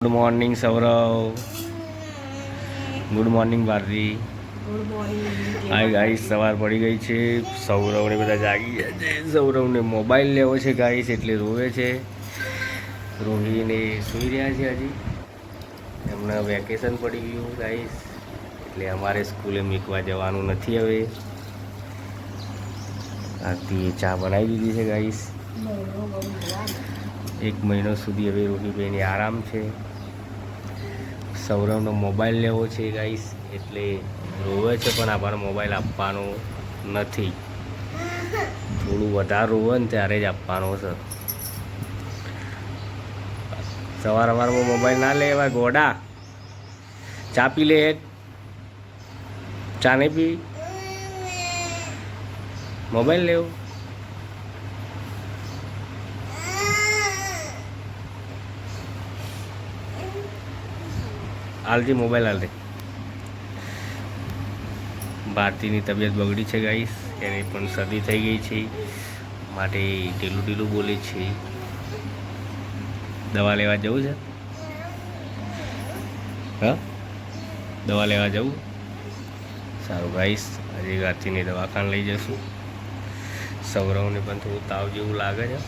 Good morning Saurav. Good morning Bharati. Good morning. Hi guys, સવાર પડી ગઈ છે. સૌરવને બધા જાગી ગયા છે. સૌરવને મોબાઈલ લેવો છે ગાઈસ, એટલે રોવે છે. રોહીને સૂઈ રહ્યા છે. હજી એમને વેકેશન પડી ગયું ગાઈસ, એટલે અમારે સ્કૂલે મૂકવા જવાનું નથી. હવે ભારતીએ ચા બનાવી દીધી છે ગાઈસ. 1 મહિનો સુધી હવે રોહીબેનને આરામ છે. સૌરવનો મોબાઈલ લેવો છે ગાઈસ, એટલે રોવે છે, પણ આપણને મોબાઈલ આપવાનો નથી. થોડું વધારે રોવે ને ત્યારે જ આપવાનો છે. સવારમાં મોબાઈલ ના લેવાય ગોડા. ચા પી લે. ચા નહીં પી, મોબાઈલ લેવો. હાલજી મોબાઈલ હાલ દે. ભારતીની તબિયત બગડી છે ગાઈસ, એને પણ શરદી થઈ ગઈ છે, માટે ઢીલું ઢીલું બોલે છે. દવા લેવા જવું છે? હા, દવા લેવા જવું. સારું ગાઈસ, આજે ભારતીને દવાખાને લઈ જશું. સૌરવને પણ થોડું તાવ જેવું લાગે છે.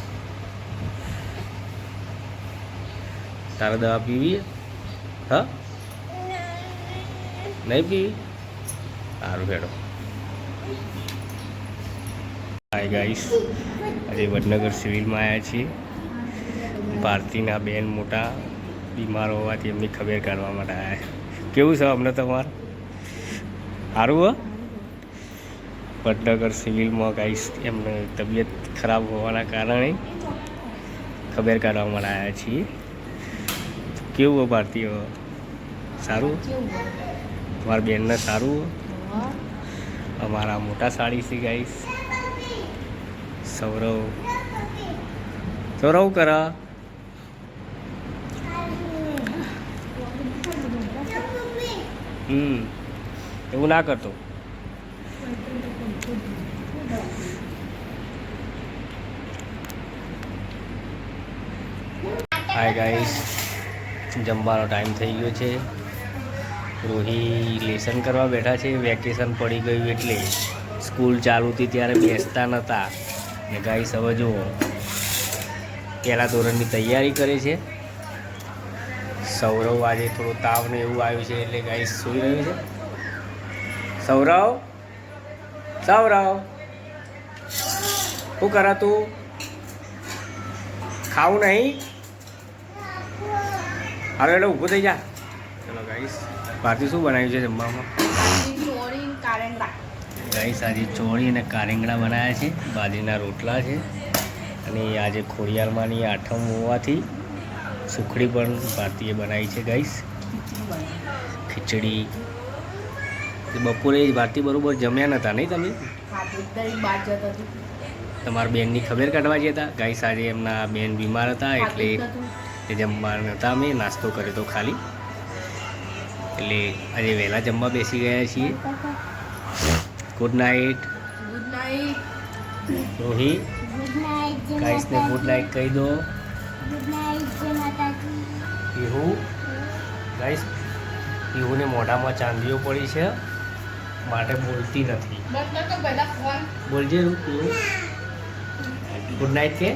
તારે દવા પીવી? હા, નહીં પી? સારું હેડો. હાય ગાઈસ, આજે વડનગર સિવિલમાં આવ્યા છીએ. ભારતીના બેન મોટા બીમાર હોવાથી એમની ખબર કાઢવા માટે આવ્યા. કેવું છે અમને તમારે? સારું હો? વડનગર સિવિલમાં ગાઈસ એમને તબિયત ખરાબ હોવાના કારણે ખબર કાઢવા માટે આવ્યા છીએ. કેવું હો ભારતીય? સારું? તમારા બેનને સારું? અમારા મોટા સાડી છે ગાઈસ. સૌરવ કરા. એવું ના કરતો. હાય ગાઈસ, જમવાનો ટાઈમ થઈ ગયો છે. રોહી લેસન કરવા બેઠા છે. વેકેશન પડી ગયું એટલે સ્કૂલ ચાલુ હતી ત્યારે બેસતા નહોતા. ને ગાઈસ હવે જુઓ, પહેલાં ધોરણની તૈયારી કરે છે. સૌરવ આજે થોડો તાવ ને એવું આવ્યું છે, એટલે ગાઈસ સૂઈ રહ્યું છે. સૌરવ શું કરા તું? ખાવું નહીં? હાલો એટલે ઊભું થઈ જા. ચલો ગાઈસ, ભારતી શું બનાવ્યું છે જમવામાં? ગાઈસ આજે ચોળી અને કારેંગડા બનાવ્યા છે. બાજરીના રોટલા છે, અને આજે ખોડિયારમાંની આઠમ હોવાથી સુખડી પણ ભારતીએ બનાવી છે ગાઈસ. ખીચડી. બપોરે ભારતી બરોબર જમ્યા નહોતા નહીં તમે? તમારા બેનની ખબર કાઢવા જતા ગાઈસ. આજે એમના બેન બીમાર હતા, એટલે એ જમવા નહોતા. અમે નાસ્તો કર્યો તો ખાલી, એટલે આજે વહેલા જમવા બેસી ગયા છીએ. Good night. રોહી, ગાઈસને ગુડ નાઇટ કહી દો. પીહુ, ગાઈસ પીહુને મોઢામાં ચાંદીઓ પડી છે, માટે બોલતી નથી. બોલજે પીહુ. ગુડ નાઇટ કે